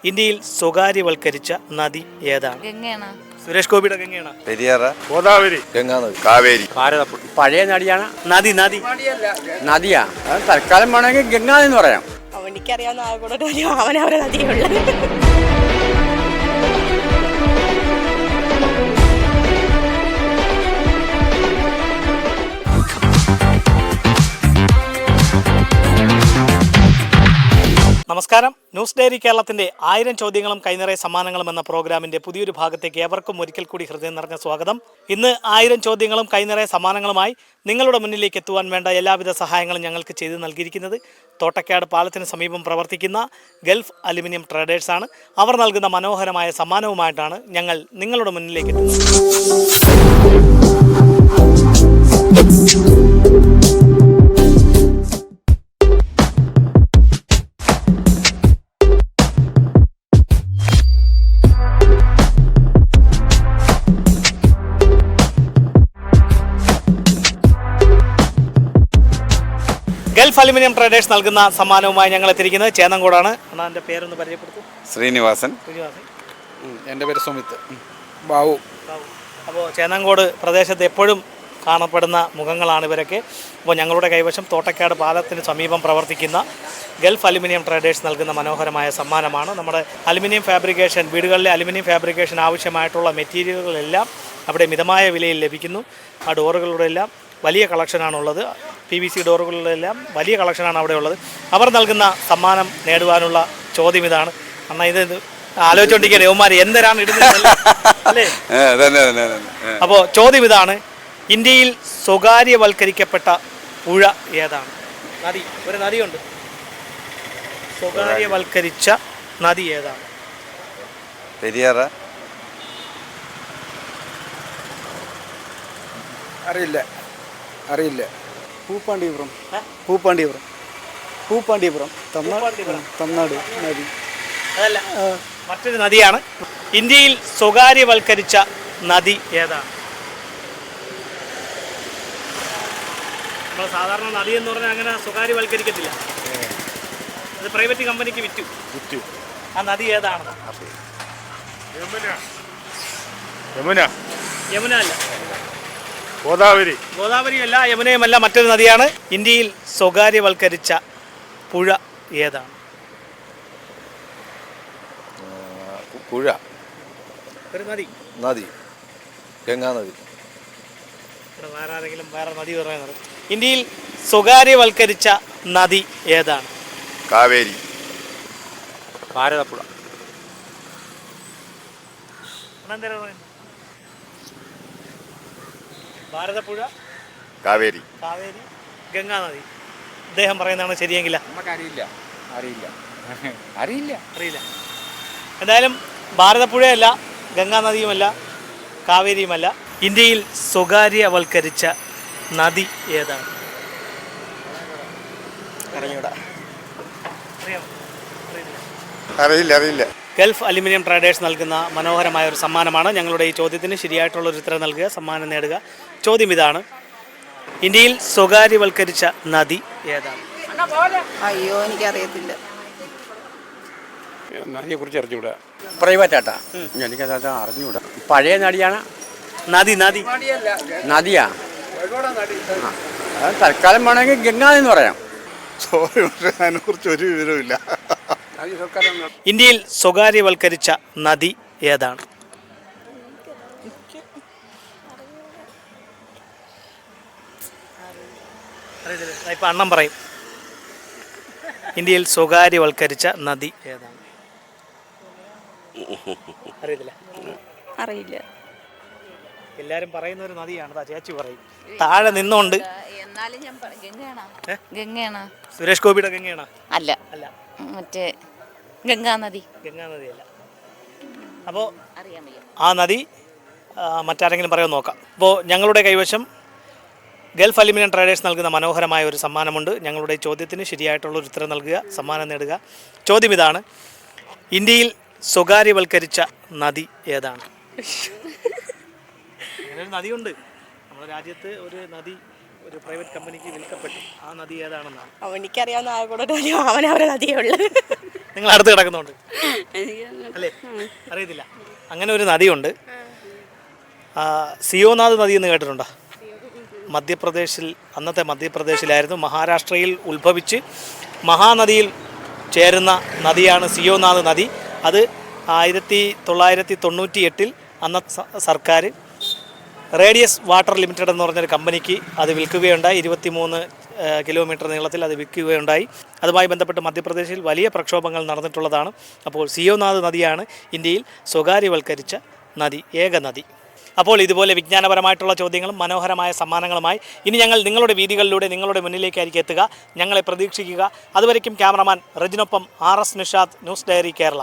ഇന്ത്യയിൽ സ്വകാര്യവൽക്കരിച്ച നദി ഏതാണ്? ഗംഗയാണ്. സുരേഷ് ഗോപിയുടെ ഗംഗയാണ്. പെരിയാർ, ഗോദാവരി, ഗംഗാനദി, കാവേരി. ഭാരതപ്പുഴ പഴയ നദിയാണ്. നദി നദി നദിയാ തൽക്കാലം വേണമെങ്കിൽ ഗംഗാ എന്ന് പറയാം. എനിക്കറിയാവുന്ന ആൾക്കൂടെ അവനവരെ നദിയുള്ളത്. നമസ്കാരം. ന്യൂസ് ഡയറി കേരളത്തിന്റെ 1000 ചോദ്യങ്ങളും കൈനിറയ സമ്മാനങ്ങളും എന്ന പ്രോഗ്രാമിന്റെ പുതിയൊരു ഭാഗത്തേക്ക് ഏവർക്കും ഒരിക്കൽ കൂടി ഹൃദയം നിറഞ്ഞ സ്വാഗതം. ഇന്ന് 1000 ചോദ്യങ്ങളും കൈനിറയ സമ്മാനങ്ങളുമായി നിങ്ങളുടെ മുന്നിലേക്ക് എത്തുവാൻ വേണ്ട എല്ലാവിധ സഹായങ്ങളും ഞങ്ങൾക്ക് ചെയ്തു നൽകിയിരിക്കുന്നത് തോട്ടക്കാട് പാലത്തിന് സമീപം പ്രവർത്തിക്കുന്ന ഗൾഫ് അലുമിനിയം ട്രേഡേഴ്സാണ്. അവർ നൽകുന്ന മനോഹരമായ സമ്മാനവുമായിട്ടാണ് ഞങ്ങൾ നിങ്ങളുടെ മുന്നിലേക്ക് എത്തുന്നത്. ഗൾഫ് അലുമിനിയം ട്രേഡേഴ്സ് നൽകുന്ന സമ്മാനവുമായി ഞങ്ങൾ എത്തിയിരിക്കുന്നത് ചേന്നങ്കോടാണ്. എൻ്റെ പേരൊന്ന് പരിചയപ്പെടുത്തും. ശ്രീനിവാസൻ. എൻ്റെ പേര് സുമിത്ത്. ബാബു. അപ്പോൾ ചേന്നങ്കോട് പ്രദേശത്ത് എപ്പോഴും കാണപ്പെടുന്ന മുഖങ്ങളാണ് ഇവരൊക്കെ. അപ്പോൾ ഞങ്ങളുടെ കൈവശം തോട്ടക്കാട് പാലത്തിന് സമീപം പ്രവർത്തിക്കുന്ന ഗൾഫ് അലുമിനിയം ട്രേഡേഴ്സ് നൽകുന്ന മനോഹരമായ സമ്മാനമാണ്. നമ്മുടെ അലുമിനിയം ഫാബ്രിക്കേഷൻ, വീടുകളിലെ അലുമിനിയം ഫാബ്രിക്കേഷൻ ആവശ്യമായിട്ടുള്ള മെറ്റീരിയലുകളെല്ലാം അവിടെ മിതമായ വിലയിൽ ലഭിക്കുന്നു. ആ ഡോറുകളുടെ എല്ലാം വലിയ കളക്ഷനാണുള്ളത്. PVC ഡോറുകളിലെല്ലാം വലിയ കളക്ഷനാണ് അവിടെ ഉള്ളത്. അവർ നൽകുന്ന സമ്മാനം നേടുവാനുള്ള ചോദ്യം ഇതാണ്. അണ്ണാ ഇത് ആലോചിച്ചുകൊണ്ടിരിക്കുകയാണ് യൗമാര് എന്തരാണ് ഇടുന്നത് അല്ലേ? അപ്പോൾ ചോദ്യം ഇതാണ്: ഇന്ത്യയിൽ സ്വകാര്യവൽക്കരിക്കപ്പെട്ട പുഴ ഏതാണ്? നദി, ഒരു നദിയുണ്ട്. സ്വകാര്യവൽക്കരിച്ച നദി ഏതാണ്? പെരിയാർ. അറിയില്ല. പൂപ്പാണ്ടിപുരം തമിഴ്നാട് നദി. അതല്ല, മറ്റൊരു നദിയാണ്. ഇന്ത്യയിൽ സ്വകാര്യവൽക്കരിച്ച നദി ഏതാണ്? നമ്മൾ സാധാരണ നദി എന്ന് പറഞ്ഞാൽ അങ്ങനെ സ്വകാര്യവൽക്കരിക്കത്തില്ല. അത് പ്രൈവറ്റ് കമ്പനിക്ക് വിറ്റു. ആ നദി ഏതാണ്? യമുന അല്ല. ഗോദാവരിയല്ല, യമുനയുമല്ല. മറ്റൊരു നദിയാണ്. ഇന്ത്യയിൽ സ്വകാര്യവൽക്കരിച്ച പുഴ ഏതാണ്? പുഴ, ഒരു നദി. ഗംഗാനദി. വേറെ ആരെങ്കിലും വേറെ നദി പറയുന്നത്? ഇന്ത്യയിൽ സ്വകാര്യവൽക്കരിച്ച നദി ഏതാണ്? കാവേരി. ഭാരതപ്പുഴ. ഭാരതപ്പുഴ, കാവേരി, ഗംഗാനദി. അദ്ദേഹം പറയുന്നതാണ് ശരിയെങ്കില? അറിയില്ല. എന്തായാലും ഭാരതപ്പുഴയല്ല, ഗംഗാനദിയുമല്ല, കാവേരിയുമല്ല. ഇന്ത്യയിൽ സ്വകാര്യവൽക്കരിച്ച നദി ഏതാണ്? അറിയില്ല. ഗൾഫ് അലുമിനിയം ട്രേഡേഴ്സ് നൽകുന്ന മനോഹരമായ ഒരു സമ്മാനമാണ്. ഞങ്ങളുടെ ഈ ചോദ്യത്തിന് ശരിയായിട്ടുള്ളൊരു ഉത്തരം നൽകുക, സമ്മാനം നേടുക. ചോദ്യം ഇതാണ്: ഇന്ത്യയിൽ സ്വകാര്യവൽക്കരിച്ച നദി ഏതാണ്? അയ്യോ, എനിക്കറിയത്തില്ല. നദിയെക്കുറിച്ച് അറിഞ്ഞൂടാ. പ്രൈവറ്റ് ആട്ടാ, എനിക്കത് അറിഞ്ഞൂടാ. പഴയ നദിയാണ്. നദി നദിയാ തൽക്കാലം വേണമെങ്കിൽ ഗംഗാ എന്ന് പറയാം. അതിനെക്കുറിച്ച് ഒരു വിവരമില്ല. ഇന്ത്യയിൽ സ്വകാര്യവൽക്കരിച്ച നദി ഏതാണ്? ഇപ്പം അണ്ണം പറയും. ഇന്ത്യയിൽ സ്വകാര്യവൽക്കരിച്ച നദി ഏതാണ്? അറിയില്ല. എല്ലാരും പറയുന്ന ഒരു നദിയാണ്. ചേച്ചി പറയും. താഴെ നിന്നുകൊണ്ട്. ഗംഗയാണ്. സുരേഷ് ഗോപിയുടെ ഗംഗയാണ്? അല്ല, മറ്റേ ഗംഗാനദിയല്ല. അപ്പോൾ ആ നദി മറ്റാരെങ്കിലും പറയുമെന്ന് നോക്കാം. അപ്പോൾ ഞങ്ങളുടെ കൈവശം ഗൾഫ് അലുമിനിയം ട്രേഡേഴ്സ് നൽകുന്ന മനോഹരമായ ഒരു സമ്മാനമുണ്ട്. ഞങ്ങളുടെ ചോദ്യത്തിന് ശരിയായിട്ടുള്ളൊരു ഉത്തരം നൽകുക, സമ്മാനം നേടുക. ചോദ്യം ഇതാണ്: ഇന്ത്യയിൽ സ്വകാര്യവൽക്കരിച്ച നദി ഏതാണ്? അങ്ങനെ ഒരു നദിയുണ്ട്. നമ്മുടെ രാജ്യത്ത് ഒരു നദി ഒരു പ്രൈവറ്റ് കമ്പനിക്ക് വിൽക്കപ്പെട്ടു. ആ നദി ഏതാണെന്നാണ്? എനിക്കറിയാവുന്ന ആൾക്കൂടെ അവനവരെ നദിയുള്ളത്. നിങ്ങൾ അടുത്ത് കിടക്കുന്നുണ്ട് അല്ലേ? അറിയത്തില്ല. അങ്ങനെ ഒരു നദിയുണ്ട്. സിയോനാഥ് നദി എന്ന് കേട്ടിട്ടുണ്ടോ? മധ്യപ്രദേശിൽ, അന്നത്തെ മധ്യപ്രദേശിലായിരുന്നു. മഹാരാഷ്ട്രയിൽ ഉത്ഭവിച്ച് മഹാനദിയിൽ ചേരുന്ന നദിയാണ് സിയോനാഥ് നദി. അത് 1998 അന്നത്തെ സർക്കാർ റേഡിയസ് വാട്ടർ ലിമിറ്റഡ് എന്ന് പറഞ്ഞൊരു കമ്പനിക്ക് അത് വിൽക്കുകയുണ്ടായി. 23 കിലോമീറ്റർ നീളത്തിൽ അത് വിൽക്കുകയുണ്ടായി. അതുമായി ബന്ധപ്പെട്ട് മധ്യപ്രദേശിൽ വലിയ പ്രക്ഷോഭങ്ങൾ നടന്നിട്ടുള്ളതാണ്. അപ്പോൾ സിയോനാഥ് നദിയാണ് ഇന്ത്യയിൽ സ്വകാര്യവൽക്കരിച്ച നദി, ഏക നദി. അപ്പോൾ ഇതുപോലെ വിജ്ഞാനപരമായിട്ടുള്ള ചോദ്യങ്ങളും മനോഹരമായ സമ്മാനങ്ങളുമായി ഇനി ഞങ്ങൾ നിങ്ങളുടെ വീതികളിലൂടെ നിങ്ങളുടെ മുന്നിലേക്കായിരിക്കും എത്തുക. ഞങ്ങളെ പ്രതീക്ഷിക്കുക. അതുവരയ്ക്കും ക്യാമറമാൻ റജിനൊപ്പം RS Nishad, news diary Keralam.